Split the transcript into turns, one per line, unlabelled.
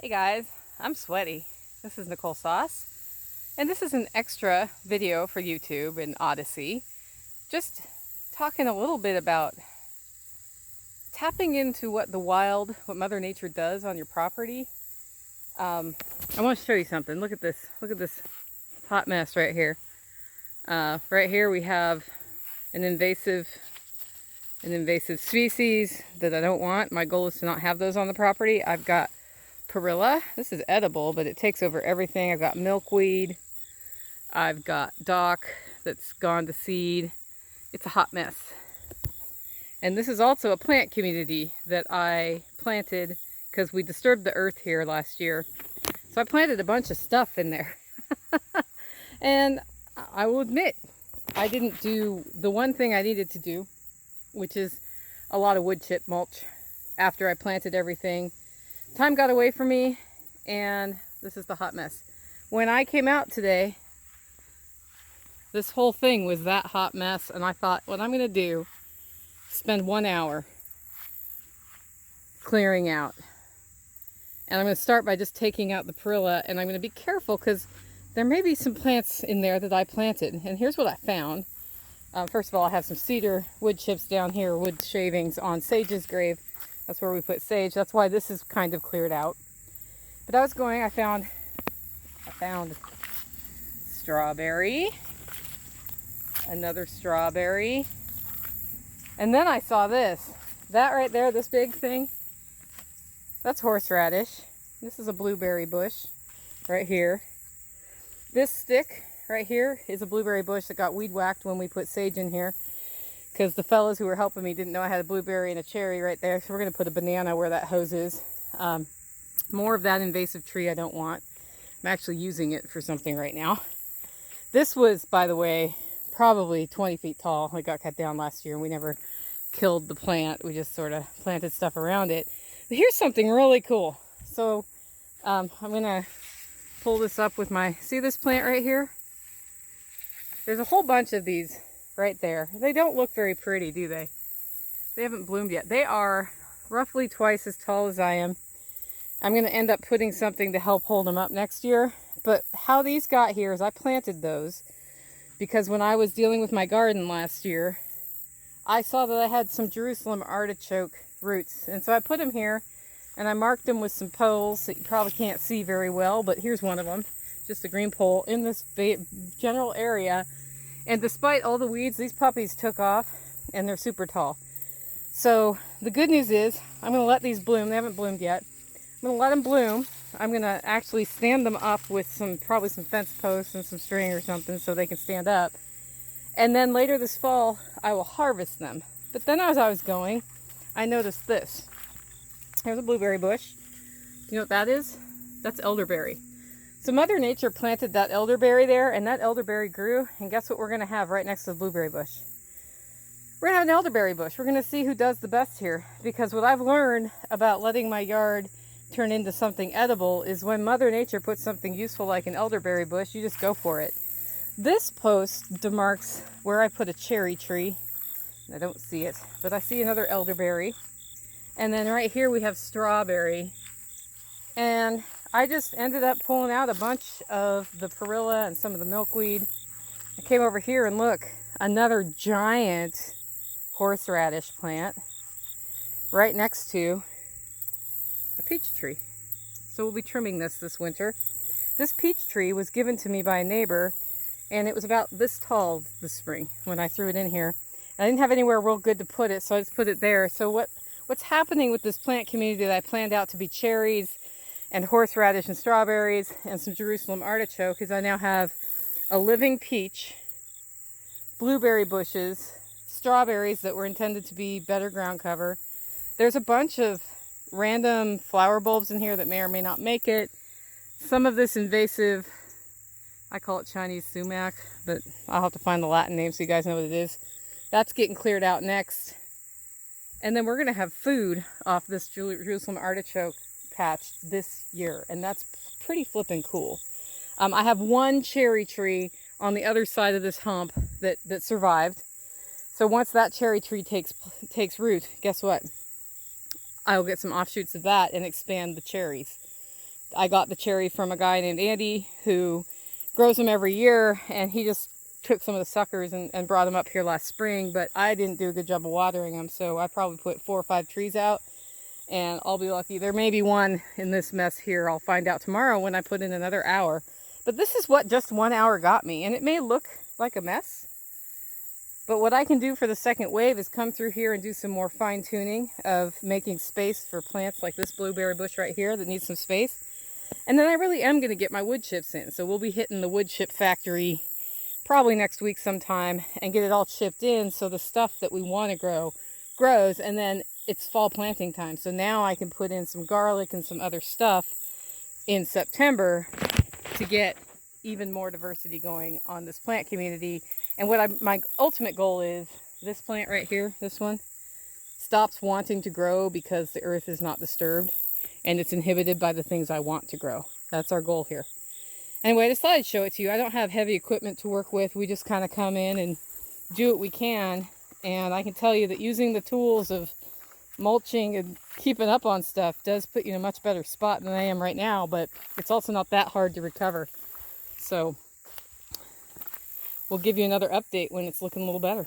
Hey guys, I'm sweaty. This is Nicole Sauce, and this is an extra video for YouTube and Odyssey. Just talking a little bit about tapping into what what Mother Nature does on your property. I want to show you something. Look at this. Look at this hot mess right here. Right here we have an invasive species that I don't want. My goal is to not have those on the property. I've got perilla. This is edible, but it takes over everything. I've got milkweed. I've got dock that's gone to seed. It's a hot mess. And this is also a plant community that I planted because we disturbed the earth here last year. So I planted a bunch of stuff in there. And I will admit, I didn't do the one thing I needed to do, which is a lot of wood chip mulch after I planted everything. Time got away from me, and this is the hot mess. When I came out today, this whole thing was that hot mess, and I thought, what I'm going to do, spend 1 hour clearing out. And I'm going to start by just taking out the perilla, and I'm going to be careful because there may be some plants in there that I planted. And here's what I found. First of all, I have some cedar wood chips down here, wood shavings on Sage's grave. That's where we put sage. That's why this is kind of cleared out. But I found strawberry, another strawberry, and then I saw this. That right there, this big thing, that's horseradish. This is a blueberry bush right here. This stick right here is a blueberry bush that got weed whacked when we put sage in here, because the fellows who were helping me didn't know I had a blueberry and a cherry right there. So we're going to put a banana where that hose is. More of that invasive tree I don't want. I'm actually using it for something right now. This was, by the way, probably 20 feet tall. It got cut down last year and we never killed the plant. We just sort of planted stuff around it. But here's something really cool. So I'm going to pull this up with see this plant right here? There's a whole bunch of these right there. They don't look very pretty, do they? They haven't bloomed yet. They are roughly twice as tall as I am. I'm going to end up putting something to help hold them up next year. But how these got here is I planted those because when I was dealing with my garden last year, I saw that I had some Jerusalem artichoke roots. And so I put them here and I marked them with some poles that you probably can't see very well, but here's one of them. Just a green pole in this general area. And despite all the weeds, these puppies took off and they're super tall. So the good news is I'm going to let these bloom. They haven't bloomed yet. I'm going to let them bloom. I'm going to actually stand them up with probably some fence posts and some string or something so they can stand up. And then later this fall, I will harvest them. But then as I was going, I noticed this. Here's a blueberry bush. You know what that is? That's elderberry. So Mother Nature planted that elderberry there, and that elderberry grew, and guess what we're going to have right next to the blueberry bush? We're going to have an elderberry bush. We're going to see who does the best here, because what I've learned about letting my yard turn into something edible is when Mother Nature puts something useful like an elderberry bush, you just go for it. This post demarks where I put a cherry tree. I don't see it, but I see another elderberry. And then right here we have strawberry. And I just ended up pulling out a bunch of the perilla and some of the milkweed. I came over here and look, another giant horseradish plant right next to a peach tree. So we'll be trimming this winter. This peach tree was given to me by a neighbor, and it was about this tall this spring when I threw it in here. I didn't have anywhere real good to put it, so I just put it there. So what's happening with this plant community that I planned out to be cherries and horseradish and strawberries and some Jerusalem artichoke is I now have a living peach, blueberry bushes, strawberries that were intended to be better ground cover. There's a bunch of random flower bulbs in here that may or may not make it. Some of this invasive, I call it Chinese sumac, but I'll have to find the Latin name so you guys know what it is. That's getting cleared out next. And then we're going to have food off this Jerusalem artichoke patch this year, and that's pretty flippin' cool. I have one cherry tree on the other side of this hump that survived. So once that cherry tree takes root, guess what? I'll get some offshoots of that and expand the cherries. I got the cherry from a guy named Andy who grows them every year, and he just took some of the suckers and brought them up here last spring, but I didn't do a good job of watering them, so I probably put 4 or 5 trees out, and I'll be lucky. There may be one in this mess here. I'll find out tomorrow when I put in another hour. But this is what just 1 hour got me, and it may look like a mess, but what I can do for the second wave is come through here and do some more fine tuning of making space for plants like this blueberry bush right here that needs some space. And then I really am going to get my wood chips in. So we'll be hitting the wood chip factory probably next week sometime and get it all chipped in so the stuff that we want to grow grows. And then it's fall planting time. So now I can put in some garlic and some other stuff in September to get even more diversity going on this plant community. And what my ultimate goal is, this plant right here, this one, stops wanting to grow because the earth is not disturbed and it's inhibited by the things I want to grow. That's our goal here. Anyway, I just thought I'd show it to you. I don't have heavy equipment to work with. We just kind of come in and do what we can. And I can tell you that using the tools of mulching and keeping up on stuff does put you in a much better spot than I am right now, but it's also not that hard to recover. So we'll give you another update when it's looking a little better.